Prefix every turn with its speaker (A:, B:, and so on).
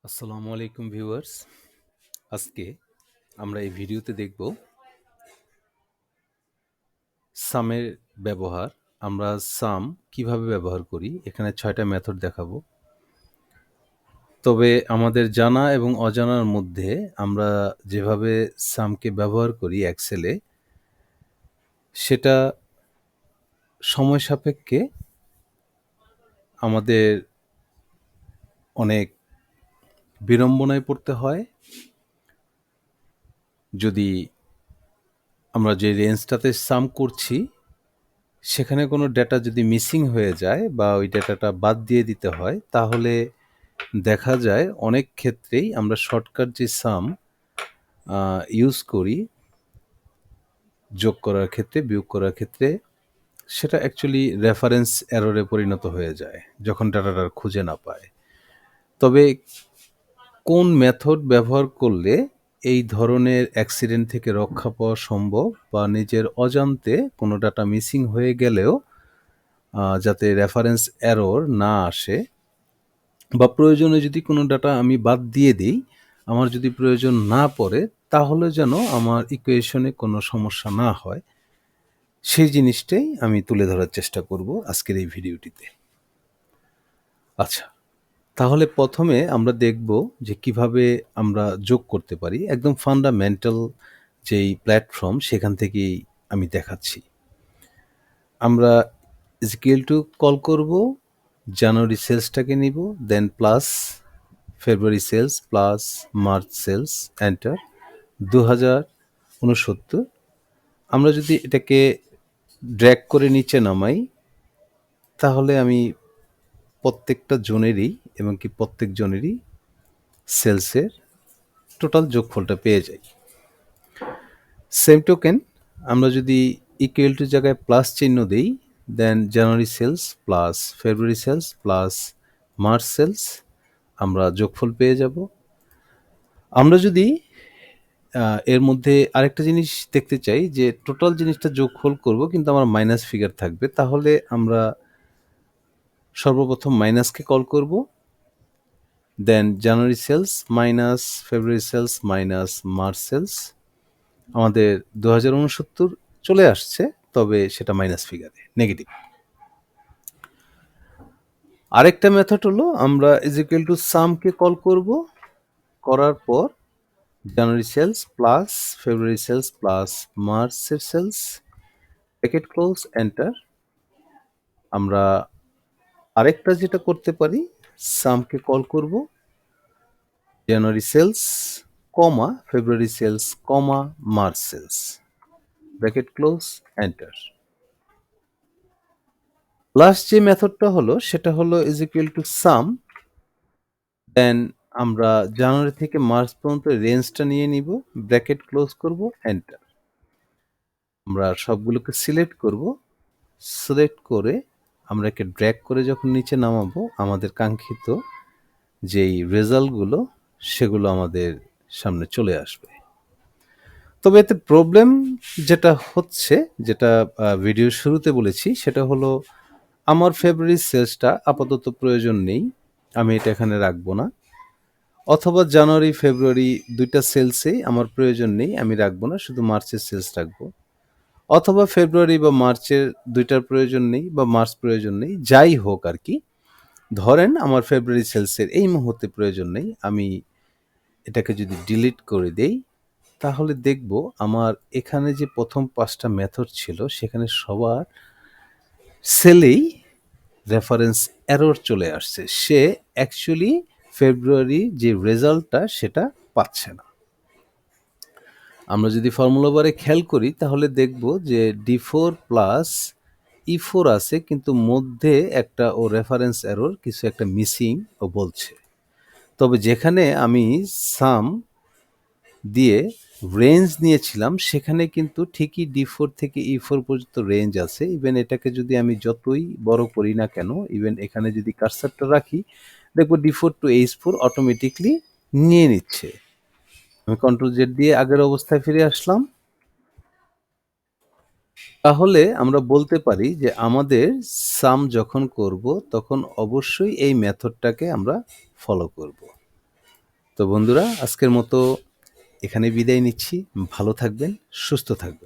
A: আসসালামু আলাইকুম ভিউয়ার্স। আজকে আমরা এই ভিডিওতে দেখব সামের ব্যবহার। আমরা সাম কিভাবে ব্যবহার করি, এখানে ৬টা মেথড দেখাবো। তবে আমাদের জানা এবং অজানার মধ্যে আমরা যেভাবে সামকে ব্যবহার করি এক্সেলে, সেটা সময় সাপেক্ষে আমাদের অনেক বিড়ম্বনায় পড়তে হয়। যদি আমরা যে রেঞ্জটাতে সাম করছি সেখানে কোনো ডেটা যদি মিসিং হয়ে যায় বা ওই ডেটাটা বাদ দিয়ে দিতে হয়, তাহলে দেখা যায় অনেক ক্ষেত্রেই আমরা শর্টকাট যে সাম ইউজ করি যোগ করার ক্ষেত্রে, বিয়োগ করার ক্ষেত্রে, সেটা অ্যাকচুয়ালি রেফারেন্স এররে পরিণত হয়ে যায় যখন ডাটাটা খুঁজে না পায়। তবে কোন মেথড ব্যবহার করলে এই ধরনের অ্যাক্সিডেন্ট থেকে রক্ষা পাওয়া সম্ভব বা নিজের অজান্তে কোনো ডাটা মিসিং হয়ে গেলেও যাতে রেফারেন্স এরর না আসে, বা প্রয়োজনে যদি কোনো ডাটা আমি বাদ দিয়ে দিই, আমার যদি প্রয়োজন না পড়ে, তাহলে যেন আমার ইকুয়েশনে কোনো সমস্যা না হয়, সেই জিনিসটাই আমি তুলে ধরার চেষ্টা করব আজকের এই ভিডিওটিতে। আচ্ছা, তাহলে প্রথমে আমরা দেখব যে কিভাবে আমরা যোগ করতে পারি। একদম ফান্ডামেন্টাল যেই প্ল্যাটফর্ম সেখান থেকেই আমি দেখাচ্ছি। আমরা ইকুয়াল টু কল করব, জানুয়ারি সেলসটাকে নিব, then plus February sales plus March sales, enter 2069। আমরা যদি এটাকে ড্র্যাগ করে নিচে নামাই, তাহলে আমি প্রত্যেকটা জনেরই এবং কি প্রত্যেক জনেরই সেলসের টোটাল যোগফলটা পেয়ে যাই। সেম টোকেন আমরা যদি ইকুয়াল টু জায়গায় প্লাস চিহ্ন দিই, দেন January sales plus February sales plus March sales, আমরা যোগফল পেয়ে যাব। আমরা যদি এর মধ্যে আরেকটা জিনিস দেখতে চাই যে টোটাল জিনিসটা যোগফল করব কিন্তু আমার মাইনাস ফিগার থাকবে, তাহলে আমরা সর্বপ্রথম মাইনাসকে কল করব, then January sales minus February sales minus March sales, আমাদের 2069 চলে আসছে, তবে সেটা মাইনাস ফিগারে, নেগেটিভ। আরেকটা মেথড হলো আমরা ইজ ইকুয়াল টু সামকে কল করব, করার পর January sales plus February sales plus মার্চের সেলস, ব্র্যাকেট ক্লোজ, এন্টার। আমরা আরেকটা যেটা করতে পারি, সামকে কল করব, January sales comma February sales comma March sales, bracket close, enter. Last যে মেথডটা হলো সেটা হলো ইজ ইকুয়াল টু সাম, দেন আমরা জানুয়ারি থেকে মার্চ পর্যন্ত রেঞ্জটা নিয়ে নিব, ব্র্যাকেট ক্লোজ করব, এন্টার। আমরা সবগুলোকে সিলেক্ট করব, সিলেক্ট করে আমরা একে ড্র্যাগ করে যখন নিচে নামাবো, আমাদের কাঙ্ক্ষিত যেই রেজাল্টগুলো সেগুলো আমাদের সামনে চলে আসবে। তবে এতে প্রবলেম যেটা হচ্ছে, যেটা ভিডিওর শুরুতে বলেছি, সেটা হলো আমার ফেব্রুয়ারি সেলসটা আপাতত প্রয়োজন নেই, আমি এটা এখানে রাখবো না। অথবা জানুয়ারি ফেব্রুয়ারি দুইটা সেলসেই আমার প্রয়োজন নেই, আমি রাখবো না, শুধু মার্চের সেলস রাখবো। অথবা ফেব্রুয়ারি বা মার্চের দুইটার প্রয়োজন নেই বা মার্চ প্রয়োজন নেই, যাই হোক আর কি। ধরেন আমার ফেব্রুয়ারি সেলসের এই মুহূর্তে প্রয়োজন নেই, আমি এটাকে যদি ডিলিট করে দেই, তাহলে দেখব আমার এখানে যে প্রথম 5টা মেথড ছিল সেখানে সবার সেলেই রেফারেন্স এরর চলে আসছে। সে অ্যাকচুয়ালি ফেব্রুয়ারি যে রেজাল্টটা সেটা পাচ্ছে না। আমরা যদি ফর্মুলা বারে খেয়াল করি তাহলে দেখব যে D4 প্লাস E4 আছে, কিন্তু মধ্যে একটা ও রেফারেন্স এরর কিছু একটা মিসিং ও বলছে। তবে যেখানে আমি সাম দিয়ে রেঞ্জ নিয়েছিলাম সেখানে কিন্তু ঠিকই D4 থেকে E4 পর্যন্ত রেঞ্জ আছে। ইভেন এটাকে যদি আমি যতই বড় করি না কেন, ইভেন এখানে যদি কার্সারটা রাখি, দেখব D4 টু H4 অটোমেটিকলি নিয়ে নিচ্ছে। আমি কন্ট্রোল জেড দিয়ে আগের অবস্থায় ফিরে আসলাম। তাহলে আমরা বলতে পারি যে আমাদের সাম যখন করব তখন অবশ্যই এই মেথডটাকে আমরা ফলো করব। তো বন্ধুরা আজকের মতো এখানে বিদায় নিচ্ছি। ভালো থাকবেন, সুস্থ থাকবেন।